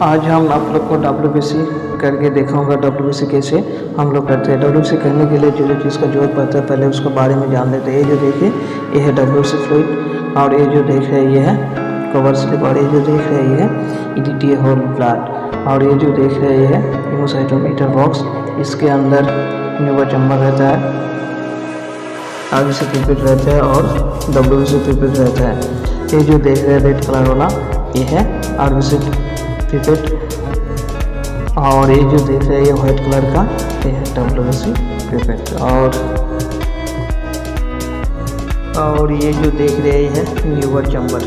आज हम आप लोग को WBC करके दिखाऊंगा। WBC कैसे हम लोग करते हैं। WBC करने के लिए जो चीज़ का जरूरत पड़ता है पहले उसके बारे में जान लेते हैं। ये जो देखिए ये है WBC फ्लूइड, और ये जो देख रहे हैं ये है कवर स्लिप, और ये जो देख रहे हैं ये है EDTA होल ब्लड, और ये जो देख रहे हैं ये है हेमोसाइटोमीटर बॉक्स। इसके अंदर न्यूवर चैम्बर रहता है, RBC पिपेट रहता है और WBC पिपेट रहता है। ये जो देख रहे हैं रेड कलर वाला ये है RBC पिपेट, और ये जो देख रहे हैं ये वाइट कलर का ये है WBC पिपेट, और ये जो देख रहे हैं है न्यूवर चैम्बर।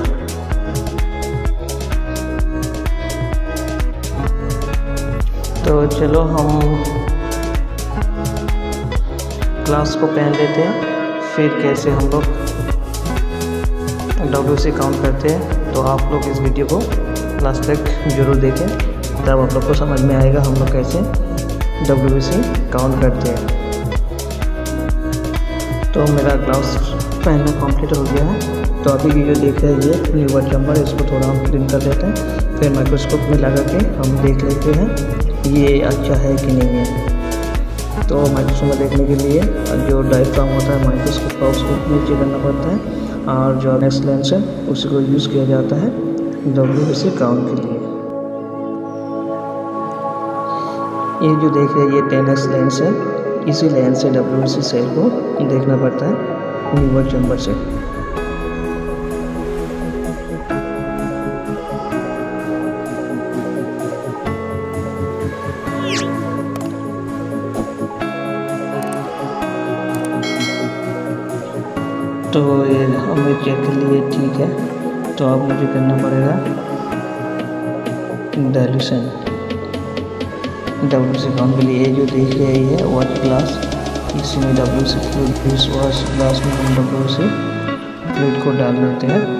तो चलो हम ग्लास को पहन लेते हैं, फिर कैसे हम लोग WBC काउंट करते हैं। तो आप लोग इस वीडियो को लास्ट तक जरूर देखें, तब आप लोग को समझ में आएगा हम लोग कैसे WBC काउंट करते हैं। तो मेरा ग्लास पहनना कंप्लीट हो गया है। तो अभी ये जो देख रहे हैं ये न्यूवर चैम्बर, इसको थोड़ा हम क्लीन कर लेते हैं, फिर माइक्रोस्कोप में लगा के हम देख लेते हैं ये अच्छा है कि नहीं है। तो माइक्रोस्कोप में देखने के लिए जो डायफ्राम होता है माइक्रोस्कोप का उसको नीचे करना पड़ता है, और जो नेक्स्ट लेंस है उसी को यूज़ किया जाता है WBC काउंट के लिए। ये जो देख रहे हैं ये 10x लेंस है, इसी लेंस से WBC सेल को देखना पड़ता है न्यूवर चैम्बर से। तो ये हमें चेक के लिए ठीक है, तो अब मुझे करना पड़ेगा डाइल्यूशन WBC काउंट के लिए। ये जो देख रहे हैं ये वाच ग्लास, इसमें WBC फ्लूइड, इस वाच ग्लास में हम WBC फ्लूइड को डाल लेते हैं।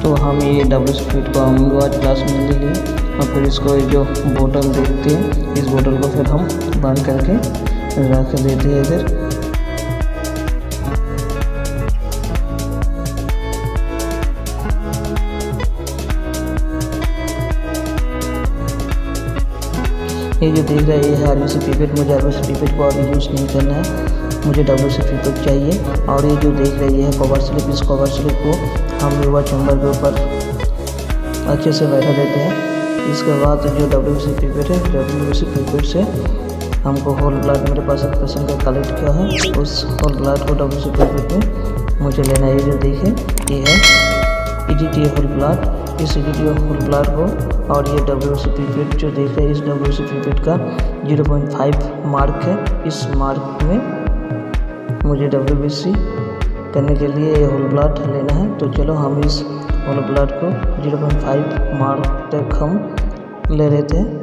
तो हम ये WBC फ्लूइड को हम वाच ग्लास में ले लिए, और फिर इसको जो बोतल देखते हैं इस बोतल को फिर हम बंद करके रख देते हैं इधर। ये जो देख रहा है ये है RBC पिपेट। मुझे RBC पिपेट को अभी यूज़ नहीं करना है, मुझे WBC पिपेट चाहिए। और ये जो देख रही है कवर स्लिप, इस कवर स्लिप को हम न्यूवर चैम्बर के ऊपर अच्छे से बैठा देते हैं। इसके बाद जो WBC पिपेट है, WBC पिपेट से हमको होल ब्लड, मेरे पास एक पेशेंट का कलेक्ट किया है, उस होल ब्लड को WBC पिपेट में मुझे लेना है। ये जो देखें ये है EDTA होल ब्लड, इस EDTA होल ब्लड को, और ये WBC पिपेट जो देख रहे हैं इस WBC पिपेट का 0.5 मार्क है। इस मार्क में मुझे WBC करने के लिए ये होल ब्लड लेना है। तो चलो हम इस होल ब्लड को 0.5 मार्क तक हम ले लेते हैं।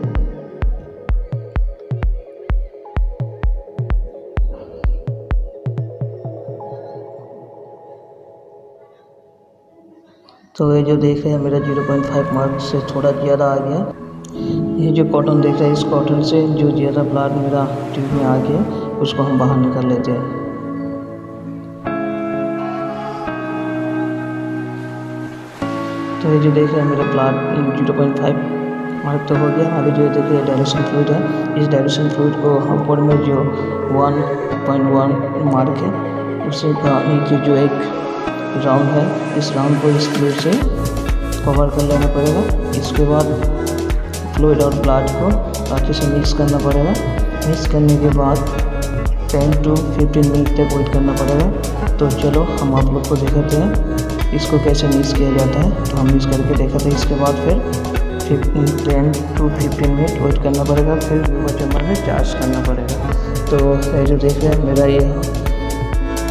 तो ये जो देख रहे हैं मेरा 0.5 मार्क से थोड़ा ज़्यादा आ गया। ये जो कॉटन देख रहे हैं इस कॉटन से जो ज़्यादा ब्लड मेरा ट्यूब में आ गया उसको हम बाहर निकाल लेते हैं। तो ये जो देख रहे हैं मेरा ब्लड 0.5 मार्क तो हो गया। अभी जो देख रहे हैं डाइल्यूशन फ्लूइड है, इस डाइल्यूशन फ्लूइड को ऊपर में जो 1.1 मार्क है उसी का नीचे जो एक राउंड है, इस राउंड को इस फ्लूइड से कवर कर लेना पड़ेगा। इसके बाद फ्लूइड और ब्लड को अच्छे से मिक्स करना पड़ेगा। मिक्स करने के बाद 10 to 15 मिनट तक वेट करना पड़ेगा। तो चलो हम आप लोग को दिखाते हैं इसको कैसे मिक्स किया जाता है। तो हम मिक्स करके दिखाते हैं। इसके बाद फिर 10 to 15 मिनट वेट करना पड़ेगा, फिर न्यूवर चैम्बर में चार्ज करना पड़ेगा। तो ये जो देख रहे हैं मेरा ये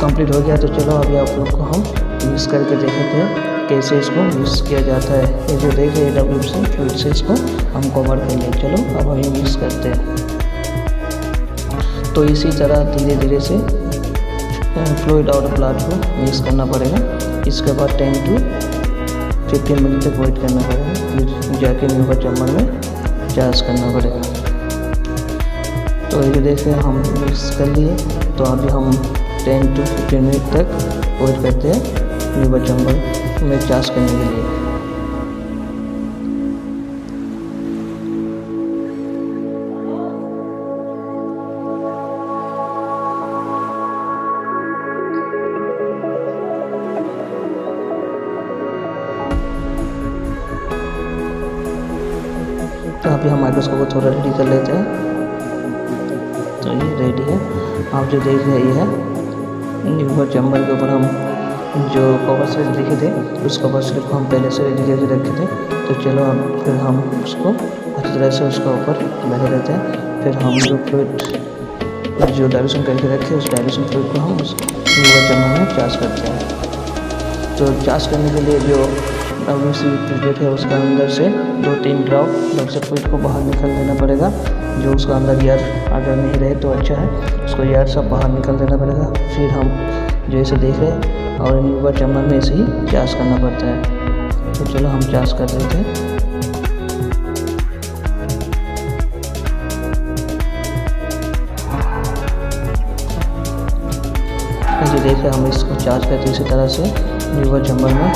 कंप्लीट हो गया। तो चलो अभी आप लोग को हम मिक्स करके दिखाते हैं कैसे इसको मिक्स किया जाता है। ये जो देख रहे हैं WBC फ्लूइड से इसको हम कवर कर लें। चलो अब हम मिक्स करते हैं। तो इसी तरह धीरे धीरे से फ्लूइड और प्लाट को मिक्स करना पड़ेगा। इसके बाद 10 to 15 मिनट तक वेट करना पड़ेगा, फिर जाके न्यूवर चैम्बर में चार्ज करना पड़ेगा। तो ये देखिए हम मिक्स कर लिए। तो अभी हम 10 to 15 मिनट तक वेट करते हैं न्यूवर चैम्बर में चार्ज करने के लिए। तो अभी हम माइक्रोस्कोप को थोड़ा रेडी कर लेते हैं। तो ये रेडी है। आप जो देख रहे हैं ये है न्यूवर चैम्बर के ऊपर हम जो कवर स्लिप देखे थे उस कवर स्लिप को हम पहले से रेडी करके रखे थे। तो चलो अब फिर हम उसको अच्छी तरह से उसका ऊपर लगा देते हैं। फिर हम जो फ्लूइड जो डाइल्यूशन करके रखे उस डाइल्यूशन फ्लूइड को हम उस न्यूवर चैम्बर में चार्ज करते हैं। तो चार्ज करने के लिए जो WC प्लेट है उसका अंदर से 2-3 ड्रॉप डाइल्यूशन फ्लूइड को बाहर निकल देना पड़ेगा। जो उसका अंदर एयर अगर नहीं रहे तो अच्छा है, उसको एयर सब बाहर निकल देना पड़ेगा। फिर हम जो ऐसे देख रहे हैं और न्यूवर चैम्बर में ऐसे ही चार्ज करना पड़ता है। तो चलो हम चार्ज कर देते हैं। जो देखे हम इसको चार्ज करते इसी तरह से न्यूवर चैम्बर में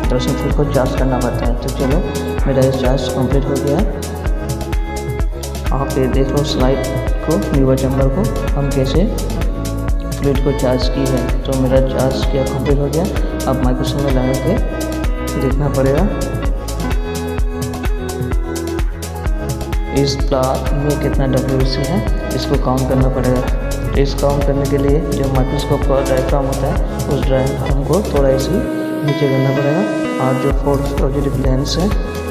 डाइल्यूशन फ्लूइड को चार्ज करना पड़ता है। तो चलो मेरा ये चार्ज कंप्लीट हो गया है। आप ये देख लो स्लाइड को, न्यूवर चैम्बर को हम कैसे फ्लूइड को चार्ज की है। तो मेरा चार्ज किया कंप्लीट हो गया। अब माइक्रोस्कोप में लगा के देखना पड़ेगा। इस प्लाट में कितना WC है इसको काउंट करना पड़ेगा। तो इस काउंट करने के लिए जो माइक्रोस्कोप का डायफ्राम होता है उस डायफ्राम को थोड़ा इसी नीचे करना पड़ेगा। और जो 4 पॉजिटिव लेंस है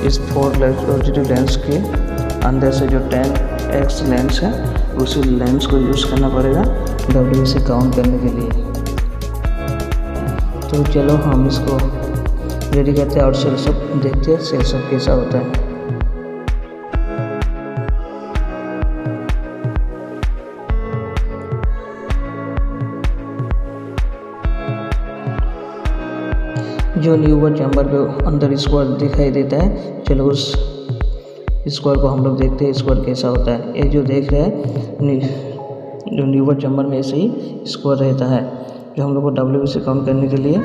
इस 4 पॉजिटिव लेंस के अंदर से जो 10x लेंस है उसी लेंस को यूज़ करना पड़ेगा WC काउंट करने के लिए। तो चलो हम इसको रेडी करते हैं और सेल्सअप देखते हैं सेल्सअप कैसा होता है। जो न्यूवर चैम्बर के अंदर स्क्वायर दिखाई देता है, चलो उस स्क्वायर को हम लोग देखते हैं स्क्वायर कैसा होता है। ये जो देख रहे हैं जो न्यूवर चैम्बर में ऐसे ही स्क्वायर रहता है। जो हम लोग को WC काउंट करने के लिए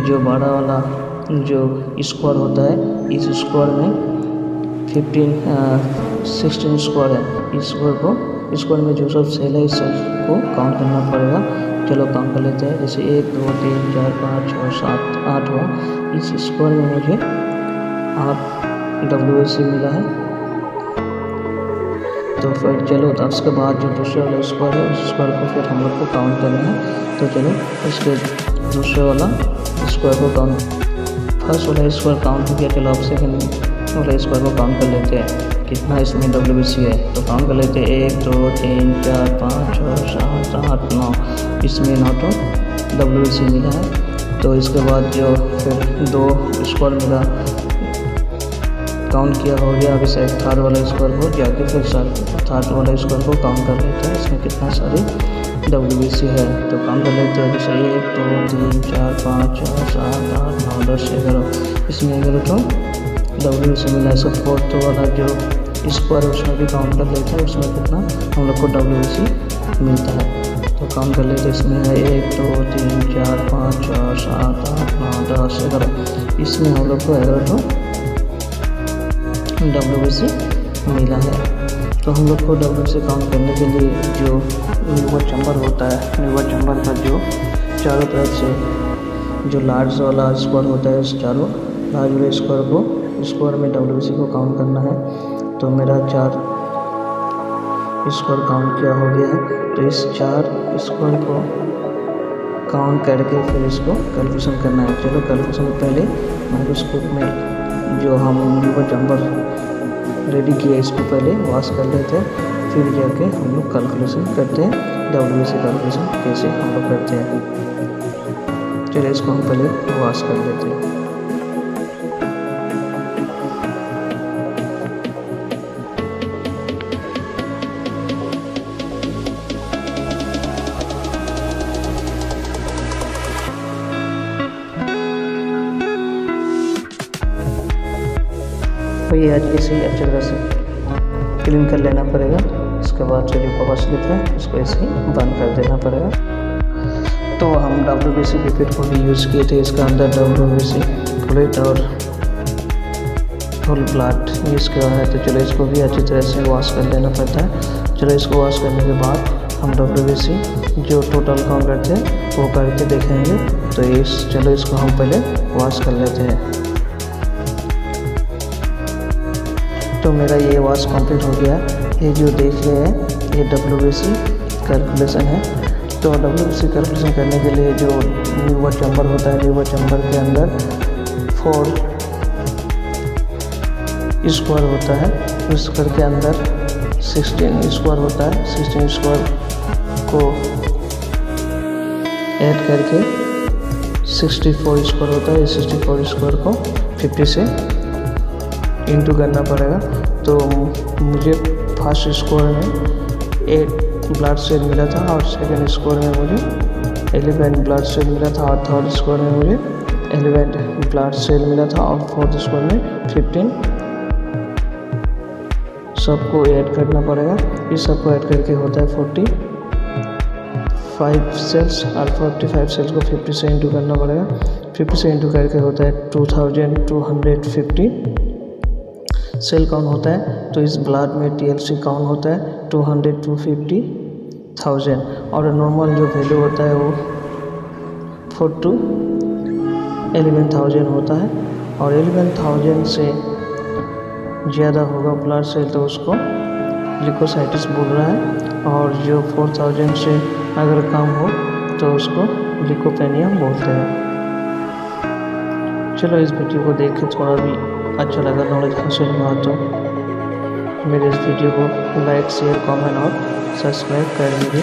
जो बड़ा वाला जो स्क्वायर होता है इस स्क्वायर में 16 स्क्वायर है। इस स्क्वायर में जो सब सेल है इस सेल को काउंट करना पड़ेगा। चलो काउंट कर लेते हैं। जैसे 1 2 3 4 5 6 7 8 हुआ। इस स्क्वायर में मुझे 8 WC मिला है। तो फिर चलो तो उसके बाद जो दूसरे वाला स्क्वायर है उस स्क्वायर को फिर हम लोग को काउंट करना है। तो चलो इसके दूसरे वाला स्क्वायर को फर्स्ट वाला स्क्वायर काउंट हो गया। चलो अब सेकंड वाला स्क्वायर को काउंट कर लेते हैं कितना इसमें WC है। तो काउंट कर लेते हैं 1 2 3 4 5 6 7 8 9। इसमें 9 WC मिला है। तो इसके बाद जो फिर 2 स्क्वायर मिला काउंट किया हो गया। अभी से थर्ड वाला स्क्वायर को जाके फिर थर्ड वाला स्क्वायर को काउंट कर लेते हैं इसमें कितना सारी WC है। तो काउंट कर लेते हैं जैसे 1 2 3 4 5 6 7 8 9 10 11। इसमें 11 WC मिला है। इसका फोर्थ वाला जो स्क्वायर है उसमें भी काउंट कर लेते हैं उसमें कितना हम लोग को WC मिलता है। तो काउंट कर लेते हैं इसमें है 1 2 3 4 5 6 7 8 9 10 11। इसमें हम लोग को 11 WC मिला है। तो हम लोग को WC काउंट करने के लिए जो न्यूवर चैम्बर होता है न्यूवर चैम्बर का जो चारों तरफ से जो लार्ज वाला स्क्वायर होता है उस चारों लार्ज वाले स्क्वायर में WC को काउंट करना है। तो मेरा 4 स्क्वायर काउंट किया हो गया है। तो इस 4 स्क्वायर को काउंट करके फिर इसको कैलकुलेशन करना है। चलो कैलकुलेशन पहले माइक्रोस्कोप में जो हम न्यूवर चैम्बर रेडी किया इसको पहले वॉश कर लेते हैं, फिर जाके हम लोग कैलकुलेशन करते हैं WC कैलकुलेशन कैसे हम लोग करते हैं। चलिए इसको हम पहले वॉश कर लेते हैं। आपको ये ऐसे ही अच्छी तरह से क्लीन कर लेना पड़ेगा। इसके बाद जो कवर स्लिप है उसको ऐसे ही बंद कर देना पड़ेगा। तो हम WBC पिपेट को भी यूज़ किए थे, इसके अंदर WBC फ्लूइड और होल ब्लड यूज़ किया है। तो चलो इसको भी अच्छी तरह से वॉश कर लेना पड़ता है। चलो इसको वॉश करने के बाद हम WBC जो टोटल काउंटर थे वो करके देखेंगे। तो चलो इसको हम पहले वॉश कर लेते हैं। तो मेरा ये वॉश कंप्लीट हो गया। ये जो देख रहे हैं ये WBC कैलकुलेशन है। तो WBC कैलकुलेशन करने के लिए जो लीवर चैम्बर होता है, लीवर चैम्बर के अंदर 4 स्क्वायर होता है, उस स्क्वायर के अंदर 16 स्क्वायर होता है। 16 स्क्वायर को ऐड करके 64 स्क्वायर होता है। 64 स्क्वायर को 50 से इंटू करना पड़ेगा। तो मुझे फर्स्ट स्क्वायर में 8 ब्लड सेल मिला था और सेकंड स्क्वायर में मुझे 11 ब्लड सेल मिला था और थर्ड स्क्वायर में मुझे 11 ब्लड सेल मिला था और फोर्थ स्क्वायर में 15। सबको ऐड करना पड़ेगा। इस सबको ऐड करके होता है 45 सेल्स और 45 सेल्स को 50 से इंटू करना पड़ेगा। 50 से इंटू करके होता है 2250 सेल काउंट होता है। तो इस ब्लड में TLC काउंट होता है 250,000 और नॉर्मल जो वैल्यू होता है वो 4 to 11,000 होता है। और 11,000 से ज़्यादा होगा ब्लड सेल तो उसको ल्यूकोसाइटिस बोल रहा है, और जो 4,000 से अगर कम हो तो उसको ल्यूकोपेनिया बोलते हैं। चलो इस वीडियो को देख के थोड़ा भी अच्छा लगा, नॉलेज हासिल हुआ तो मेरे इस वीडियो को लाइक, शेयर, कमेंट और सब्सक्राइब कर दीजिए।